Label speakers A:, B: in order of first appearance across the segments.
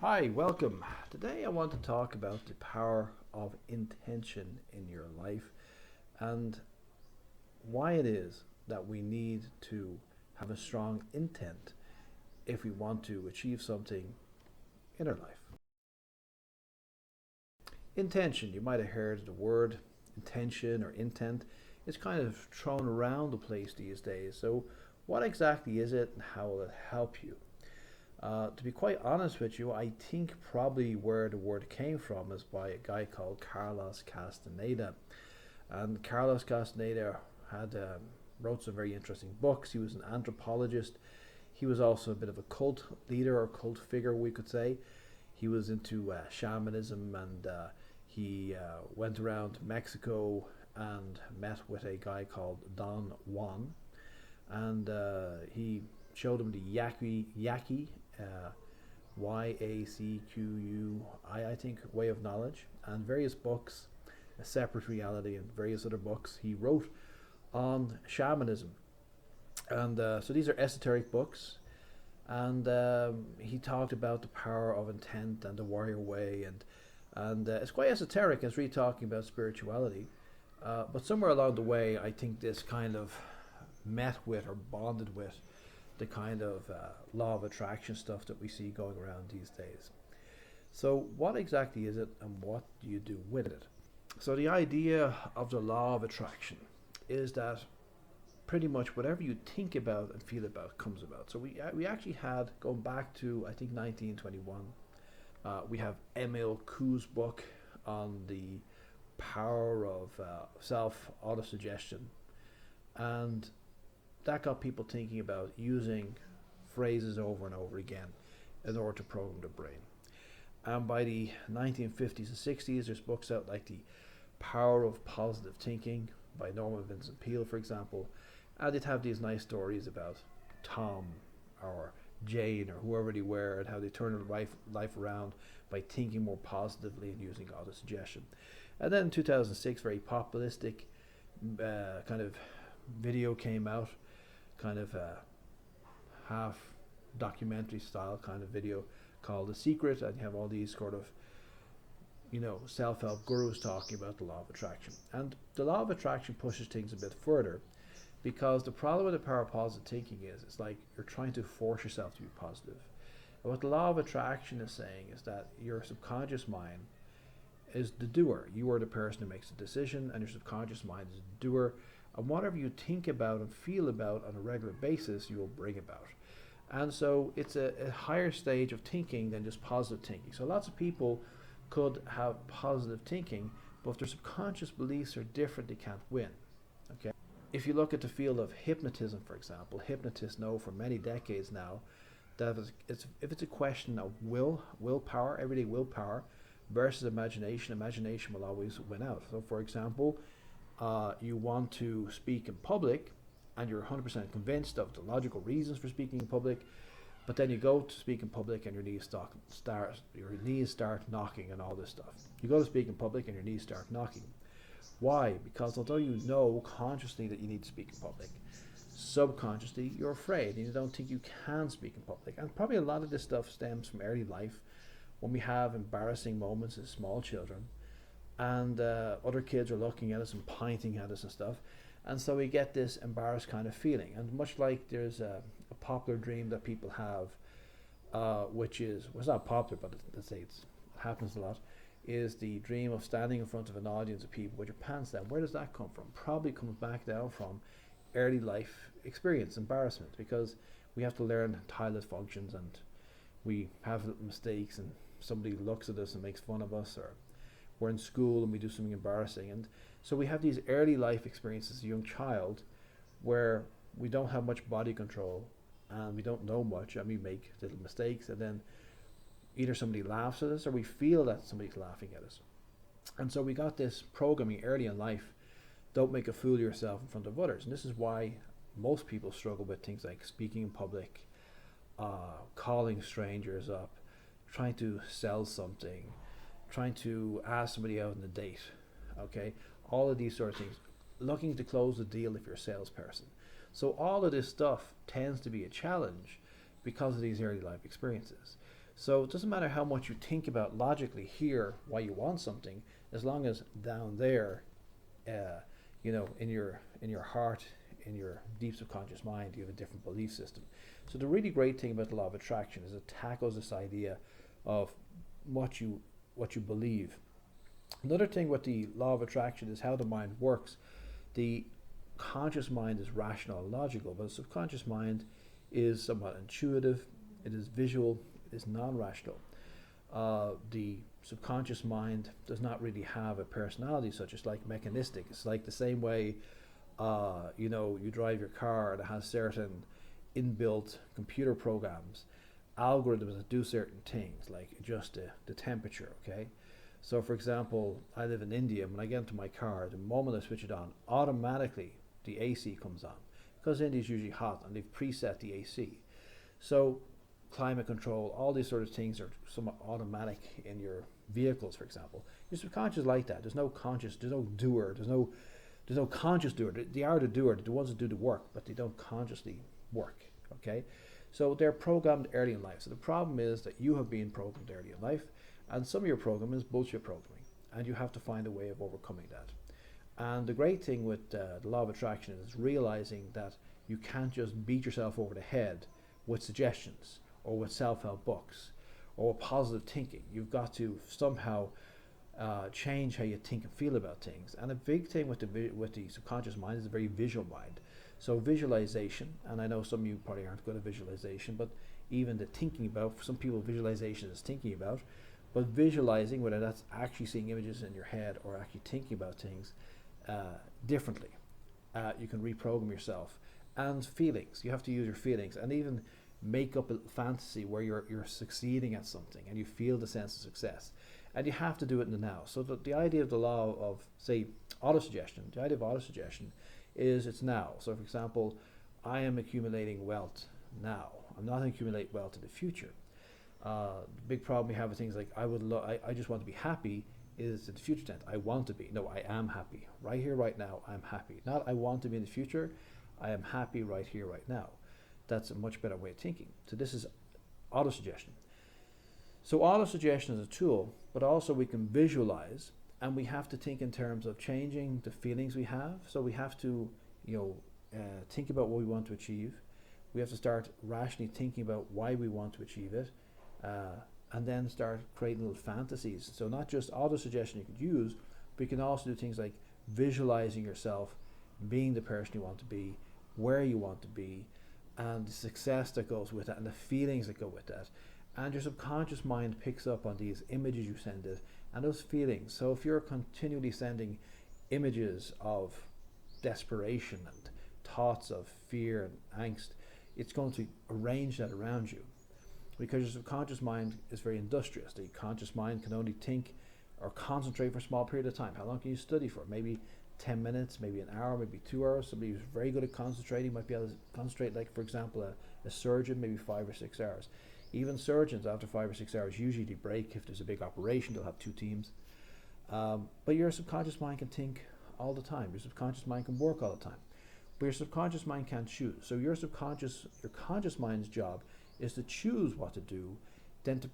A: Hi, welcome. Today I want to talk about the power of intention in your life and why it is that we need to have a strong intent if we want to achieve something in our life. Intention, you might have heard the word intention or intent. It's kind of thrown around the place these days. So, what exactly is it and how will it help you? To be quite honest with you, I think probably where the word came from is by a guy called Carlos Casteneda. And Carlos Casteneda had wrote some very interesting books. He was an anthropologist. He was also a bit of a cult leader or cult figure, we could say. He was into shamanism, and he went around Mexico and met with a guy called Don Juan, and he showed him the Yaqui, uh, YACQUI, I think, way of knowledge, and various books, A Separate Reality, and various other books he wrote on shamanism. And so these are esoteric books, and he talked about the power of intent and the warrior way, and it's quite esoteric. It's really talking about spirituality. But somewhere along the way, I think this kind of met with or bonded with the kind of law of attraction stuff that we see going around these days. So, what exactly is it and what do you do with it? So, the idea of the law of attraction is that pretty much whatever you think about and feel about comes about. So, we actually had, going back to I think 1921, we have Emil Kuh's book on the power of self autosuggestion, and that got people thinking about using phrases over and over again in order to program the brain. And by the 1950s and 60s, there's books out like The Power of Positive Thinking by Norman Vincent Peale, for example. And they'd have these nice stories about Tom or Jane or whoever they were and how they turn their life around by thinking more positively and using autosuggestion. And then in 2006, very populistic kind of video came out, kind of a half documentary style kind of video called The Secret, and you have all these sort of self-help gurus talking about the law of attraction. And the law of attraction pushes things a bit further, because the problem with the power of positive thinking is it's like you're trying to force yourself to be positive. And what the law of attraction is saying is that your subconscious mind is the doer. You are the person who makes the decision, and your subconscious mind is the doer. And whatever you think about and feel about on a regular basis, you will bring about. And so it's a higher stage of thinking than just positive thinking. So lots of people could have positive thinking, but if their subconscious beliefs are different, they can't win. Okay. If you look at the field of hypnotism, for example, hypnotists know for many decades now that if it's a question of willpower, everyday willpower, versus imagination, imagination will always win out. So, for example, you want to speak in public, and you're 100% convinced of the logical reasons for speaking in public, but then you go to speak in public and your knees start knocking and all this stuff. You go to speak in public and your knees start knocking. Why? Because although you know consciously that you need to speak in public, subconsciously you're afraid and you don't think you can speak in public. And probably a lot of this stuff stems from early life, when we have embarrassing moments as small children, and other kids are looking at us and pointing at us and stuff, and so we get this embarrassed kind of feeling. And much like there's a popular dream that people have, which is, well, it's not popular, but let's say it happens a lot, is the dream of standing in front of an audience of people with your pants down. Where does that come from? Probably comes back down from early life experience, embarrassment, because we have to learn how this functions, and we have little mistakes, and somebody looks at us and makes fun of us, or we're in school and we do something embarrassing. And so we have these early life experiences as a young child where we don't have much body control and we don't know much, and we make little mistakes, and then either somebody laughs at us or we feel that somebody's laughing at us. And so we got this programming early in life: don't make a fool of yourself in front of others. And this is why most people struggle with things like speaking in public, calling strangers up, trying to sell something, trying to ask somebody out on a date, okay? All of these sort of things, looking to close a deal if you're a salesperson. So all of this stuff tends to be a challenge because of these early life experiences. So it doesn't matter how much you think about logically here why you want something, as long as down there, in your heart, in your deep subconscious mind, you have a different belief system. So the really great thing about the law of attraction is it tackles this idea of what you believe. Another thing with the law of attraction is how the mind works. The conscious mind is rational and logical, but the subconscious mind is somewhat intuitive, it is visual, it is non-rational. The subconscious mind does not really have a personality such as like mechanistic. It's like the same way, you drive your car and it has certain inbuilt computer programs, algorithms that do certain things, like adjust the temperature, okay? So for example, I live in India. When I get into my car, the moment I switch it on, automatically the AC comes on. Because India is usually hot and they've preset the AC. So climate control, all these sort of things are somewhat automatic in your vehicles, for example. Your subconscious is like that. There's no doer, there's no conscious doer. They are the doer, the ones that do the work, but they don't consciously work, okay? So they're programmed early in life. So the problem is that you have been programmed early in life, and some of your programming is bullshit programming, and you have to find a way of overcoming that. And the great thing with the law of attraction is realizing that you can't just beat yourself over the head with suggestions or with self-help books or with positive thinking. You've got to somehow change how you think and feel about things. And a big thing with the subconscious mind is a very visual mind. So visualization, and I know some of you probably aren't good at visualization, but even the thinking about, for some people visualization is thinking about, but visualizing, whether that's actually seeing images in your head or actually thinking about things differently. You can reprogram yourself. And feelings, you have to use your feelings and even make up a fantasy where you're succeeding at something and you feel the sense of success. And you have to do it in the now. So the idea of the law of, say, autosuggestion, the idea of autosuggestion is it's now. So for example, I am accumulating wealth now. I'm not accumulating wealth in the future. The big problem we have with things like I just want to be happy is in the future tense. I want to be. No, I am happy. Right here, right now, I'm happy. Not I want to be in the future. I am happy right here, right now. That's a much better way of thinking. So this is autosuggestion. So autosuggestion is a tool, but also we can visualize, and we have to think in terms of changing the feelings we have. So we have to, think about what we want to achieve. We have to start rationally thinking about why we want to achieve it, and then start creating little fantasies. So not just autosuggestion you could use, but you can also do things like visualizing yourself being the person you want to be, where you want to be, and the success that goes with that, and the feelings that go with that. And your subconscious mind picks up on these images you send it, and those feelings. So if you're continually sending images of desperation and thoughts of fear and angst, it's going to arrange that around you. Because your subconscious mind is very industrious. The conscious mind can only think or concentrate for a small period of time. How long can you study for? Maybe 10 minutes, maybe an hour, maybe 2 hours. Somebody who's very good at concentrating might be able to concentrate, like for example a surgeon, maybe 5 or 6 hours. Even surgeons after 5 or 6 hours usually they break. If there's a big operation, they'll have 2 teams. But your subconscious mind can think all the time. Your subconscious mind can work all the time. But your subconscious mind can't choose. So your conscious mind's job is to choose what to do, then to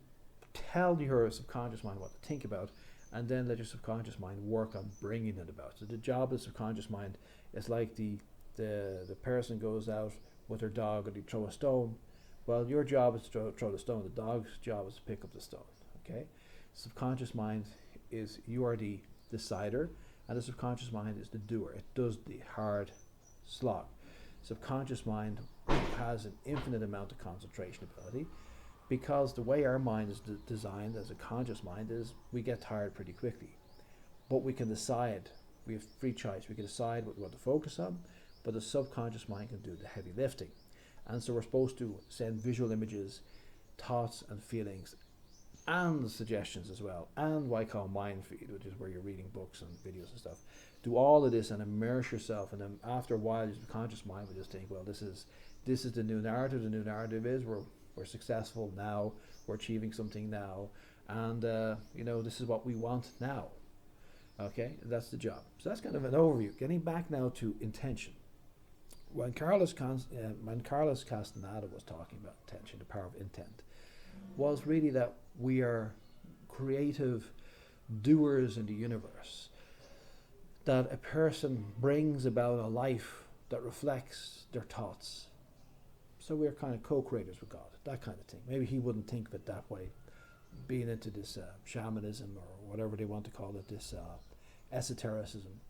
A: tell your subconscious mind what to think about, and then let your subconscious mind work on bringing it about. So the job of the subconscious mind is like the person goes out with their dog and they throw a stone. Well, your job is to throw the stone. The dog's job is to pick up the stone. Okay? Subconscious mind is you are the decider, and the subconscious mind is the doer. It does the hard slog. Subconscious mind has an infinite amount of concentration ability, because the way our mind is designed as a conscious mind is we get tired pretty quickly. But we can decide, we have free choice, we can decide what we want to focus on, but the subconscious mind can do the heavy lifting. And so we're supposed to send visual images, thoughts and feelings, and suggestions as well, and what I call mind feed, which is where you're reading books and videos and stuff. Do all of this and immerse yourself, and then after a while your subconscious mind will just think, well, this is the new narrative. The new narrative is we're successful now, we're achieving something now, and this is what we want now. Okay, that's the job. So that's kind of an overview. Getting back now to intention. When Carlos Casteneda was talking about intention, the power of intent, was really that we are creative doers in the universe, that a person brings about a life that reflects their thoughts. So we're kind of co-creators with God, that kind of thing. Maybe he wouldn't think of it that way, being into this shamanism or whatever they want to call it, this esotericism.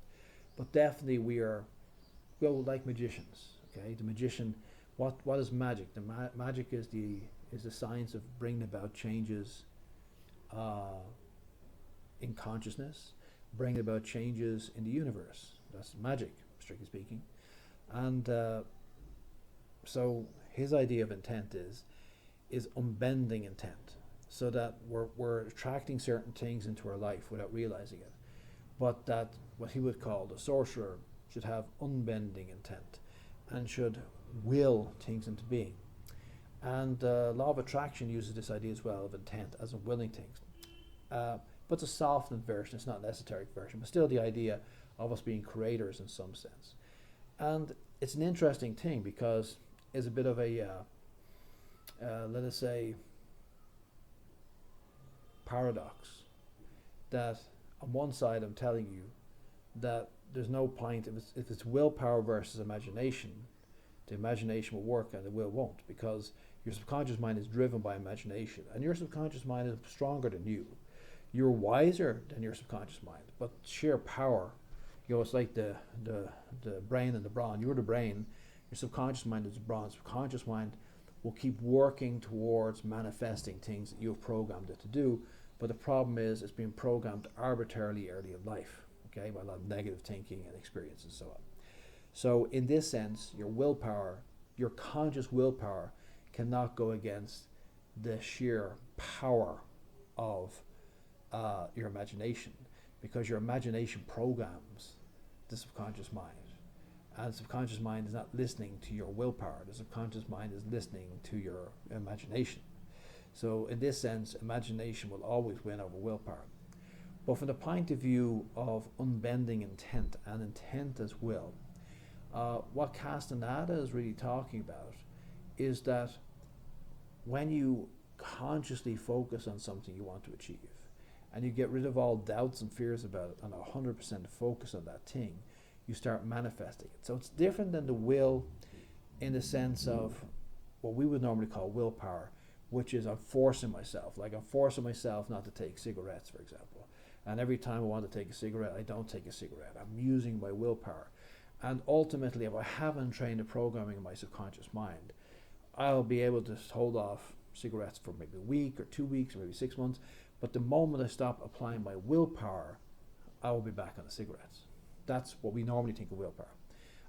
A: But definitely we are, well, like magicians. Okay, the magician. What is magic? The magic is the science of bringing about changes in consciousness, bringing about changes in the universe. That's magic, strictly speaking. And so his idea of intent is unbending intent, so that we're attracting certain things into our life without realizing it. But that what he would call the sorcerer should have unbending intent and should will things into being. And law of attraction uses this idea as well of intent as in willing things. But it's a softened version, it's not an esoteric version, but still the idea of us being creators in some sense. And it's an interesting thing because it's a bit of a, let us say, paradox. That on one side I'm telling you that there's no point, if it's willpower versus imagination, the imagination will work and the will won't, because your subconscious mind is driven by imagination, and your subconscious mind is stronger than you. You're wiser than your subconscious mind, but sheer power, it's like the brain and the brawn. You're the brain, your subconscious mind is the brawn. Subconscious mind will keep working towards manifesting things that you've programmed it to do, but the problem is it's being programmed arbitrarily early in life, okay, by a lot of negative thinking and experience and so on. So in this sense, your willpower, your conscious willpower, cannot go against the sheer power of your imagination, because your imagination programs the subconscious mind. And the subconscious mind is not listening to your willpower. The subconscious mind is listening to your imagination. So in this sense, imagination will always win over willpower. But from the point of view of unbending intent and intent as will, what Casteneda is really talking about is that when you consciously focus on something you want to achieve, and you get rid of all doubts and fears about it, and 100% focus on that thing, you start manifesting it. So it's different than the will in the sense of what we would normally call willpower, which is I'm forcing myself. Like I'm forcing myself not to take cigarettes, for example. And every time I want to take a cigarette, I don't take a cigarette. I'm using my willpower. And ultimately, if I haven't trained the programming in my subconscious mind, I'll be able to hold off cigarettes for maybe a week or 2 weeks or maybe 6 months. But the moment I stop applying my willpower, I will be back on the cigarettes. That's what we normally think of willpower.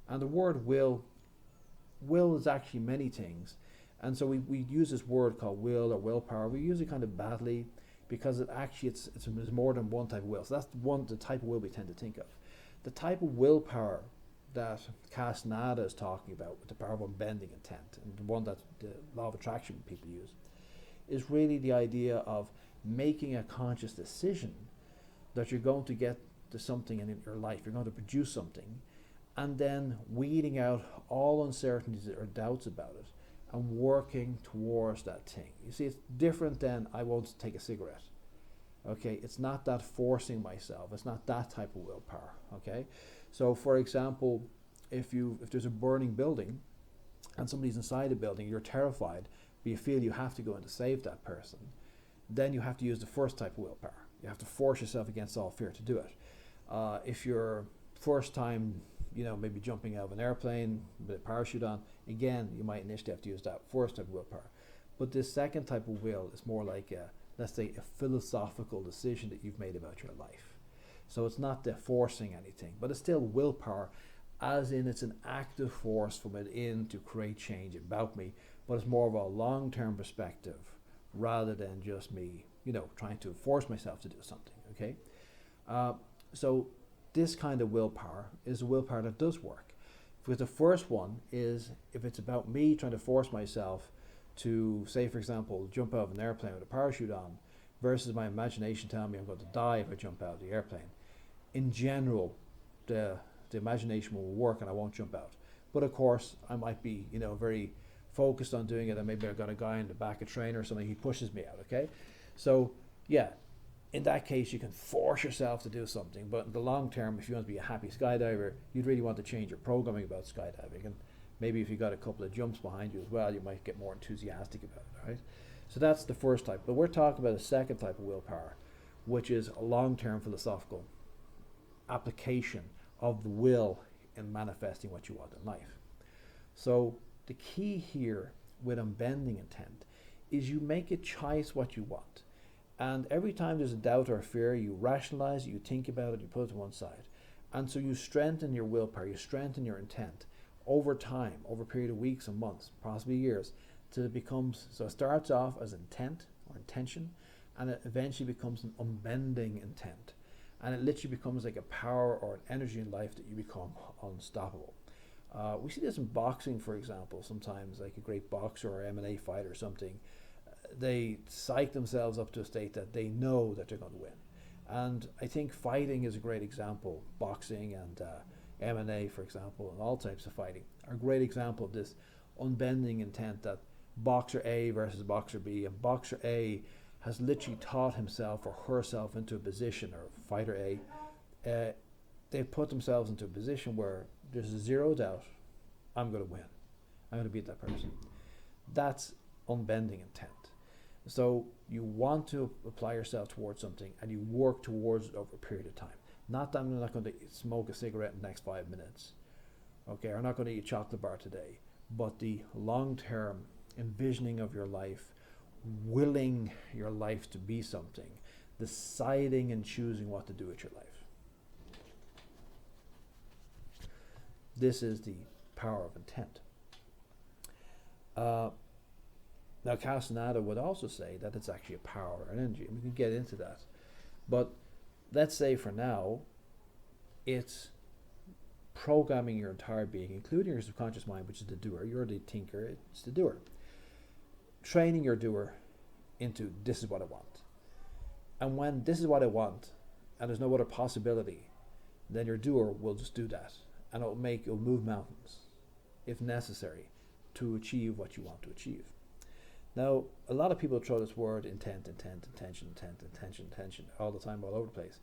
A: And the word will is actually many things. And so we use this word called will or willpower. We use it kind of badly because it's more than one type of will. So that's the type of will we tend to think of. The type of willpower that Casteneda is talking about with the power of unbending intent, and the one that the law of attraction people use, is really the idea of making a conscious decision that you're going to get to something in your life, you're going to produce something, and then weeding out all uncertainties or doubts about it and working towards that thing. You see, it's different than I won't take a cigarette. Okay, it's not that forcing myself, it's not that type of willpower. Okay, so for example, if there's a burning building and somebody's inside the building, you're terrified, but you feel you have to go in to save that person, then you have to use the first type of willpower. You have to force yourself against all fear to do it. If you're first time, maybe jumping out of an airplane with a parachute on, again, you might initially have to use that first type of willpower. But this second type of will is more like let's say a philosophical decision that you've made about your life. So it's not the forcing anything, but it's still willpower, as in it's an active force from within to create change about me, but it's more of a long-term perspective rather than just me, trying to force myself to do something, okay? So this kind of willpower is a willpower that does work. Because the first one is, if it's about me trying to force myself to, say for example, jump out of an airplane with a parachute on, versus my imagination telling me I'm going to die if I jump out of the airplane. In general, the imagination will work and I won't jump out. But of course, I might be, very focused on doing it, and maybe I've got a guy in the back, a trainer or something, he pushes me out, okay? So, yeah, in that case, you can force yourself to do something, but in the long term, if you want to be a happy skydiver, you'd really want to change your programming about skydiving, and maybe if you got a couple of jumps behind you as well, you might get more enthusiastic about it, right? So that's the first type, but we're talking about a second type of willpower, which is a long-term philosophical application of the will in manifesting what you want in life. So the key here with unbending intent is you make a choice what you want. And every time there's a doubt or a fear, you rationalize it, you think about it, you put it to one side. And so you strengthen your willpower, you strengthen your intent over time, over a period of weeks and months, possibly years, till it becomes, so it starts off as intent or intention, and it eventually becomes an unbending intent. And it literally becomes like a power or an energy in life that you become unstoppable. We see this in boxing, for example, sometimes, like a great boxer or MMA fighter or something. They psych themselves up to a state that they know that they're going to win. And I think fighting is a great example. Boxing and MMA, for example, and all types of fighting are a great example of this unbending intent, that boxer A versus boxer B, and boxer A has literally taught himself or herself into a position, or fighter A, they've put themselves into a position where there's zero doubt, I'm going to win. I'm going to beat that person. That's unbending intent. So you want to apply yourself towards something, and you work towards it over a period of time. Not that I'm not going to smoke a cigarette in the next 5 minutes. Okay, I'm not going to eat a chocolate bar today. But the long-term envisioning of your life, willing your life to be something, deciding and choosing what to do with your life. This is the power of intent. Now, Casteneda would also say that it's actually a power and energy, and we can get into that. But let's say for now, it's programming your entire being, including your subconscious mind, which is the doer. You're the thinker, it's the doer. Training your doer into, this is what I want. And when this is what I want, and there's no other possibility, then your doer will just do that. And it'll move mountains, if necessary, to achieve what you want to achieve. Now, a lot of people throw this word intent, intention, all the time, all over the place.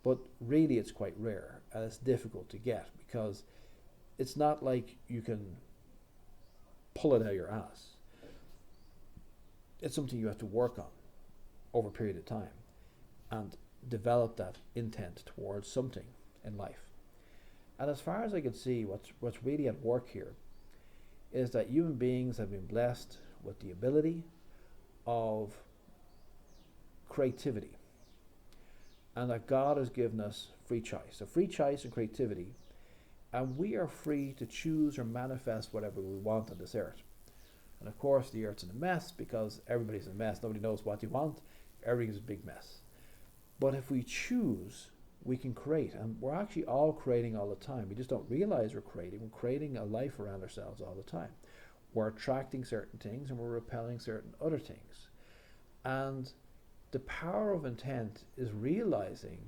A: But really it's quite rare, and it's difficult to get, because it's not like you can pull it out of your ass. It's something you have to work on over a period of time and develop that intent towards something in life. And as far as I can see, what's really at work here is that human beings have been blessed with the ability of creativity, and that God has given us free choice. So free choice and creativity, and we are free to choose or manifest whatever we want on this earth. And of course the earth's in a mess, because everybody's in a mess, nobody knows what they want, everything's a big mess. But if we choose, we can create, and we're actually all creating all the time. We just don't realize we're creating a life around ourselves all the time. We're attracting certain things and we're repelling certain other things. And the power of intent is realizing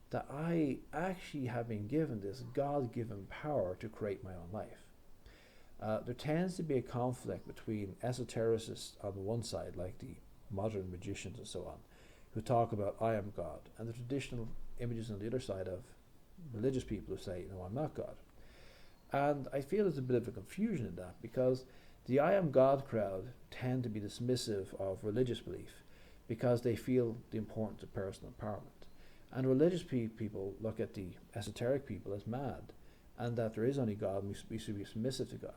A: that I actually have been given this God-given power to create my own life. There tends to be a conflict between esotericists on the one side, like the modern magicians and so on, who talk about I am God, and the traditional images on the other side of religious people who say, no, I'm not God. And I feel there's a bit of a confusion in that, because the I am God crowd tend to be dismissive of religious belief because they feel the importance of personal empowerment. And religious people look at the esoteric people as mad, and that there is only God, and we should be submissive to God.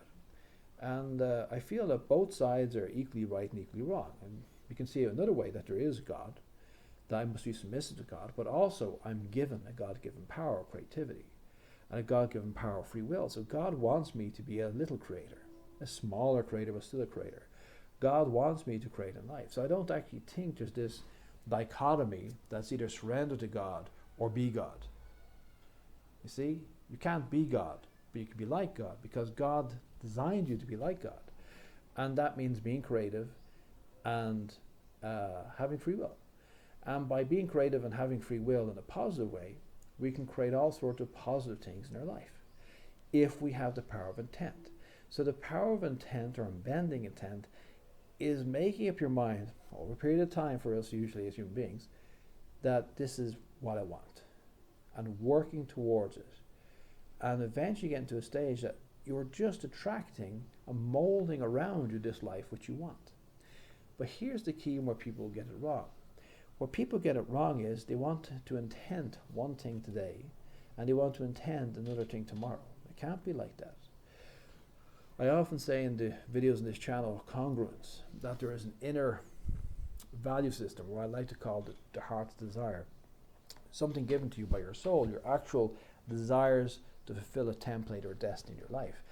A: And I feel that both sides are equally right and equally wrong. And we can see another way that there is God, that I must be submissive to God, but also I'm given a God-given power of creativity and a God-given power of free will. So God wants me to be a little creator, a smaller creator, but still a creator. God wants me to create in life. So I don't actually think there's this dichotomy that's either surrender to God or be God. You see, you can't be God, but you can be like God, because God designed you to be like God. And that means being creative and having free will. And by being creative and having free will in a positive way, we can create all sorts of positive things in our life if we have the power of intent. So the power of intent or unbending intent is making up your mind over a period of time for us usually as human beings that this is what I want and working towards it and eventually getting to a stage that you're just attracting and molding around you this life which you want. But here's the key where people get it wrong. Where people get it wrong is they want to intend one thing today and they want to intend another thing tomorrow. It can't be like that. I often say in the videos on this channel, congruence, that there is an inner value system, or I like to call it the heart's desire. Something given to you by your soul, your actual desires to fulfill a template or destiny in your life.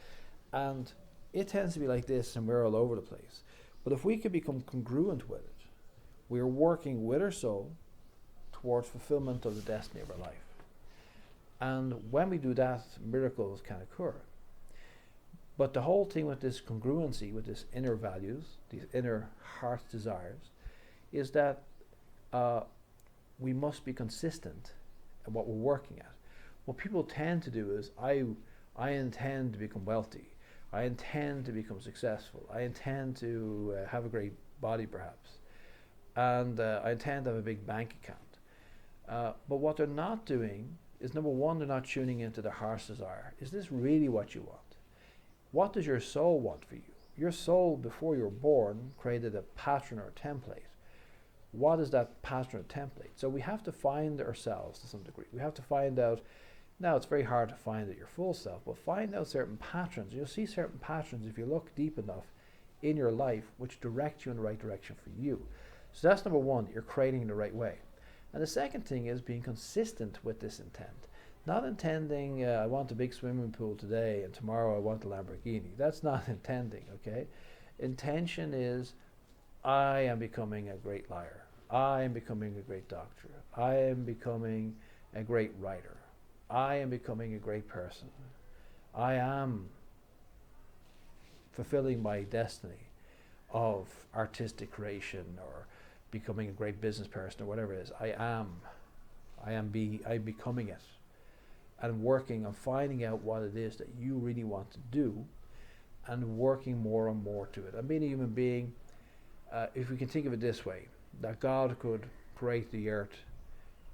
A: And it tends to be like this and we're all over the place. But if we can become congruent with it, we are working with our soul towards fulfillment of the destiny of our life. And when we do that, miracles can occur. But the whole thing with this congruency, with this inner values, these inner heart desires, is that we must be consistent in what we're working at. What people tend to do is, I intend to become wealthy. I intend to become successful. I intend to have a great body perhaps. And I intend to have a big bank account. But what they're not doing is, number one, they're not tuning into their heart's desire. Is this really what you want? What does your soul want for you? Your soul, before you were born, created a pattern or a template. What is that pattern or template? So we have to find ourselves to some degree. We have to find out. Now, it's very hard to find out your full self, but find out certain patterns. You'll see certain patterns if you look deep enough in your life which direct you in the right direction for you. So that's number one, you're creating the right way. And the second thing is being consistent with this intent. Not intending, I want a big swimming pool today and tomorrow I want a Lamborghini. That's not intending, okay? Intention is, I am becoming a great liar. I am becoming a great doctor. I am becoming a great writer. I am becoming a great person. I am fulfilling my destiny of artistic creation or becoming a great business person or whatever it is. I'm becoming it. And working on finding out what it is that you really want to do and working more and more to it. And being a human being, if we can think of it this way, that God could create the earth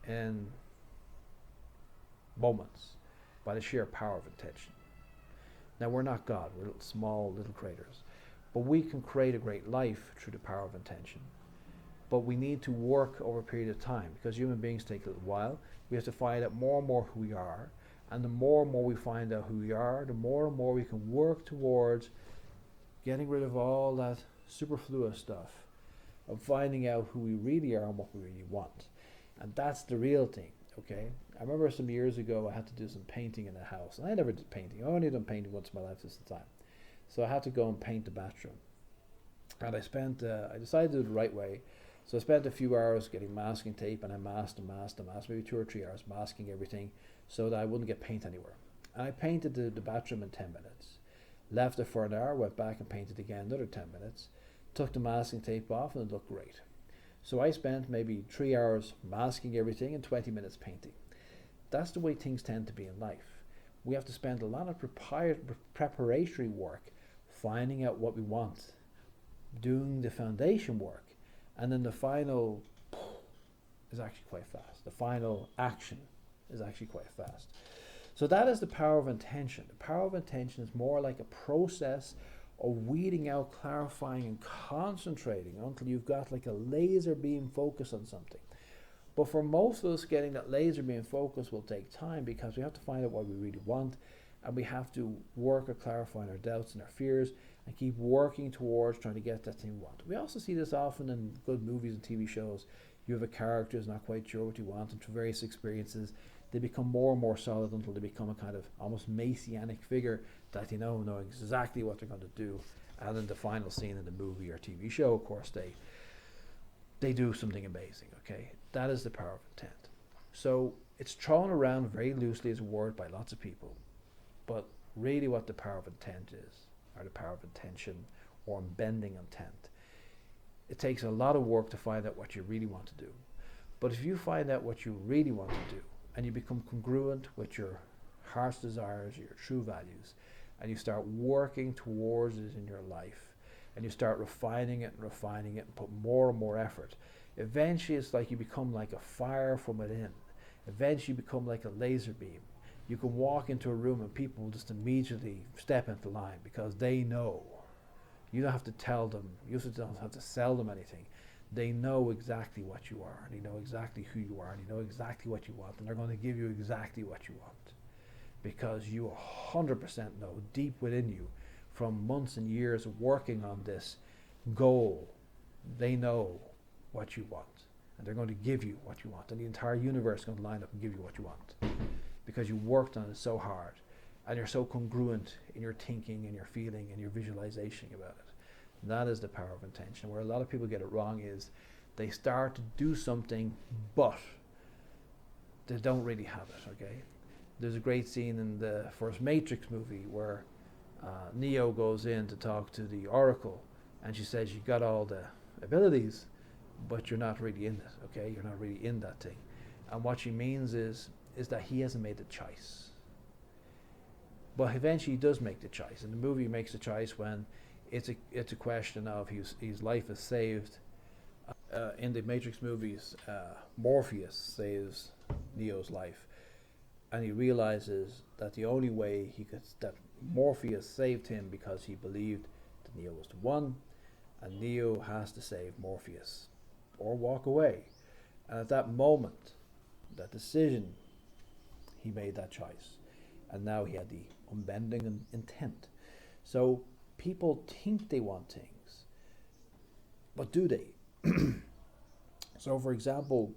A: in moments by the sheer power of intention. Now, we're not God, we're small little creators, but we can create a great life through the power of intention. But we need to work over a period of time, because human beings take a little while. We have to find out more and more who we are, and the more and more we find out who we are, the more and more we can work towards getting rid of all that superfluous stuff, of finding out who we really are and what we really want. And that's the real thing, okay? I remember some years ago I had to do some painting in a house, and I never did painting. I only done painting once in my life this time. So I had to go and paint the bathroom. And I decided to do it the right way. So I spent a few hours getting masking tape, and I masked, maybe 2 or 3 hours masking everything so that I wouldn't get paint anywhere. And I painted the bathroom in 10 minutes. Left it for an hour, went back and painted again another 10 minutes. Took the masking tape off and it looked great. So I spent maybe 3 hours masking everything and 20 minutes painting. That's the way things tend to be in life. We have to spend a lot of preparatory work, finding out what we want, doing the foundation work, and then the final is actually quite fast. The final action is actually quite fast. So that is the power of intention. The power of intention is more like a process of weeding out, clarifying, and concentrating until you've got like a laser beam focus on something. But for most of us, getting that laser beam focus will take time, because we have to find out what we really want, and we have to work at clarifying our doubts and our fears and keep working towards trying to get that thing we want. We also see this often in good movies and TV shows. You have a character who's not quite sure what you want, and through various experiences they become more and more solid until they become a kind of almost messianic figure that know exactly what they're going to do. And in the final scene in the movie or TV show, of course, they do something amazing, okay? That is the power of intent. So it's thrown around very loosely as a word by lots of people, but really what the power of intent is, or the power of intention, or unbending intent. It takes a lot of work to find out what you really want to do. But if you find out what you really want to do, and you become congruent with your heart's desires, your true values, and you start working towards it in your life, and you start refining it and put more and more effort, eventually it's like you become like a fire from within. Eventually you become like a laser beam. You can walk into a room and people will just immediately step into line because they know. You don't have to tell them, you don't have to sell them anything. They know exactly what you are, and they know exactly who you are, and they know exactly what you want, and they're going to give you exactly what you want. Because you 100% know deep within you, from months and years of working on this goal, they know what you want, and they're going to give you what you want, and the entire universe is going to line up and give you what you want, because you worked on it so hard, and you're so congruent in your thinking and your feeling and your visualization about it. That is the power of intention. Where a lot of people get it wrong is they start to do something, but they don't really have it, okay? There's a great scene in the first Matrix movie where Neo goes in to talk to the Oracle, and she says, you got all the abilities, but you're not really in it, okay? You're not really in that thing. And what she means is that he hasn't made the choice. But eventually he does make the choice. And the movie makes the choice when it's a question of his life is saved. In the Matrix movies, Morpheus saves Neo's life. And he realizes that the only way that Morpheus saved him because he believed that Neo was the one, and Neo has to save Morpheus or walk away. And at that moment, that decision, he made that choice. And now he had the unbending intent. So people think they want things, but do they? So for example,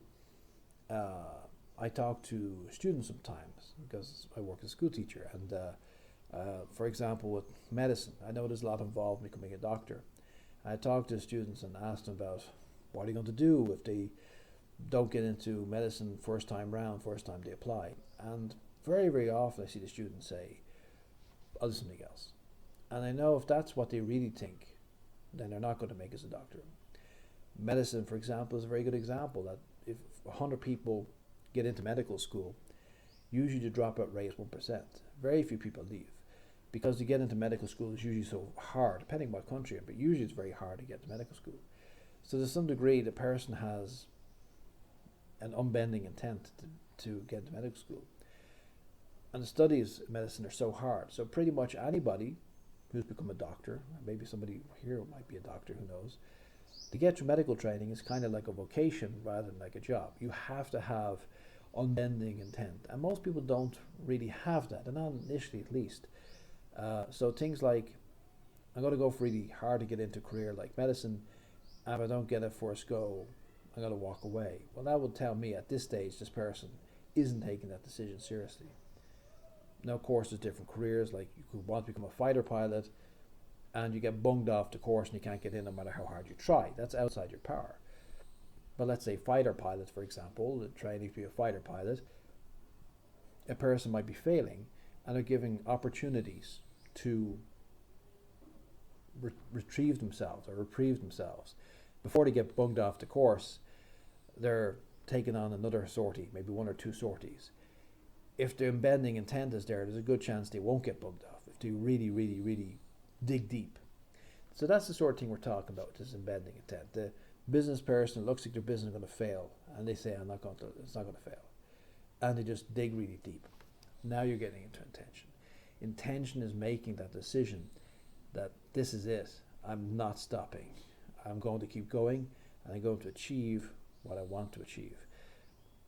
A: I talk to students sometimes because I work as a school teacher, and for example with medicine, I know there's a lot involved in becoming a doctor. I talk to students and ask them about what are they going to do if they don't get into medicine first time they apply. And very, very often I see the students say, I'll do something else. And I know if that's what they really think, then they're not going to make as a doctor. Medicine, for example, is a very good example that if 100 people get into medical school, usually the dropout rate is 1%. Very few people leave. Because to get into medical school is usually so hard, depending on what country, but usually it's very hard to get to medical school. So to some degree, the person has an unbending intent to get into medical school. And the studies in medicine are so hard. So pretty much anybody who's become a doctor, maybe somebody here might be a doctor, who knows, to get through medical training is kind of like a vocation rather than like a job. You have to have unbending intent. And most people don't really have that, and not initially at least. So things like, I'm going to go for really hard to get into a career like medicine, and if I don't get it first go, I'm going to walk away. Well, that would tell me at this stage this person isn't taking that decision seriously. Now, of course, there's different careers, like you could want to become a fighter pilot, and you get bunged off the course and you can't get in no matter how hard you try. That's outside your power. But let's say fighter pilots, for example, the training to be a fighter pilot, a person might be failing, and they're giving opportunities to retrieve themselves or reprieve themselves. Before they get bunged off the course, they're taking on another sortie, maybe one or two sorties. If the unbending intent is there, there's a good chance they won't get bugged off if they really, really, really dig deep. So that's the sort of thing we're talking about, this unbending intent. The business person looks like their business is going to fail, and they say, it's not going to fail. And they just dig really deep. Now you're getting into intention. Intention is making that decision that this is it. I'm not stopping. I'm going to keep going, and I'm going to achieve what I want to achieve.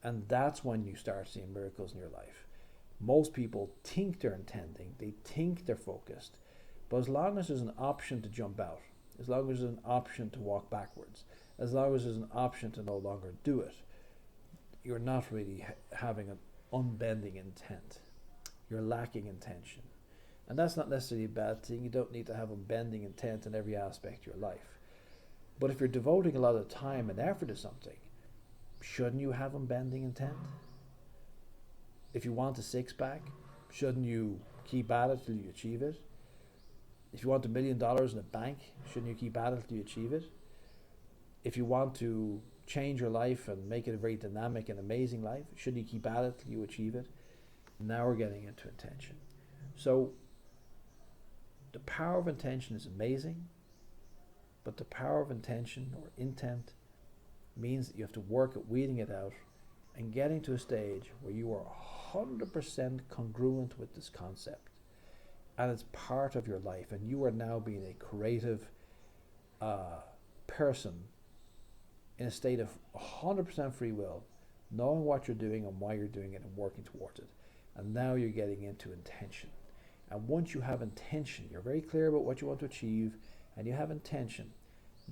A: And that's when you start seeing miracles in your life. Most people think they're intending, they think they're focused, but as long as there's an option to jump out, as long as there's an option to walk backwards, as long as there's an option to no longer do it, you're not really having an unbending intent. You're lacking intention. And that's not necessarily a bad thing. You don't need to have unbending intent in every aspect of your life. But if you're devoting a lot of time and effort to something, shouldn't you have unbending intent? If you want a six-pack, shouldn't you keep at it till you achieve it? If you want $1 million in a bank, shouldn't you keep at it till you achieve it? If you want to change your life and make it a very dynamic and amazing life, shouldn't you keep at it till you achieve it? Now we're getting into intention. So The power of intention is amazing, but the power of intention or intent means that you have to work at weeding it out and getting to a stage where you are 100% congruent with this concept and it's part of your life, and you are now being a creative person in a state of 100% free will, knowing what you're doing and why you're doing it and working towards it. And now you're getting into intention. And once you have intention, you're very clear about what you want to achieve, and you have intention,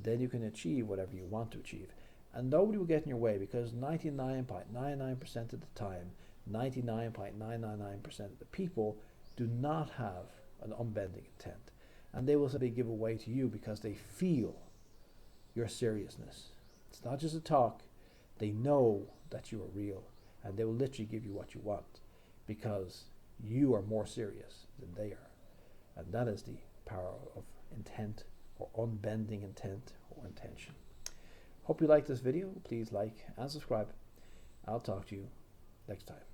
A: then you can achieve whatever you want to achieve. And nobody will get in your way, because 99.99% of the time, 99.999% of the people do not have an unbending intent. And they will simply give away to you because they feel your seriousness. It's not just a talk. They know that you are real, and they will literally give you what you want because you are more serious than they are. And that is the power of intent, or unbending intent, or intention. Hope you liked this video. Please like and subscribe. I'll talk to you next time.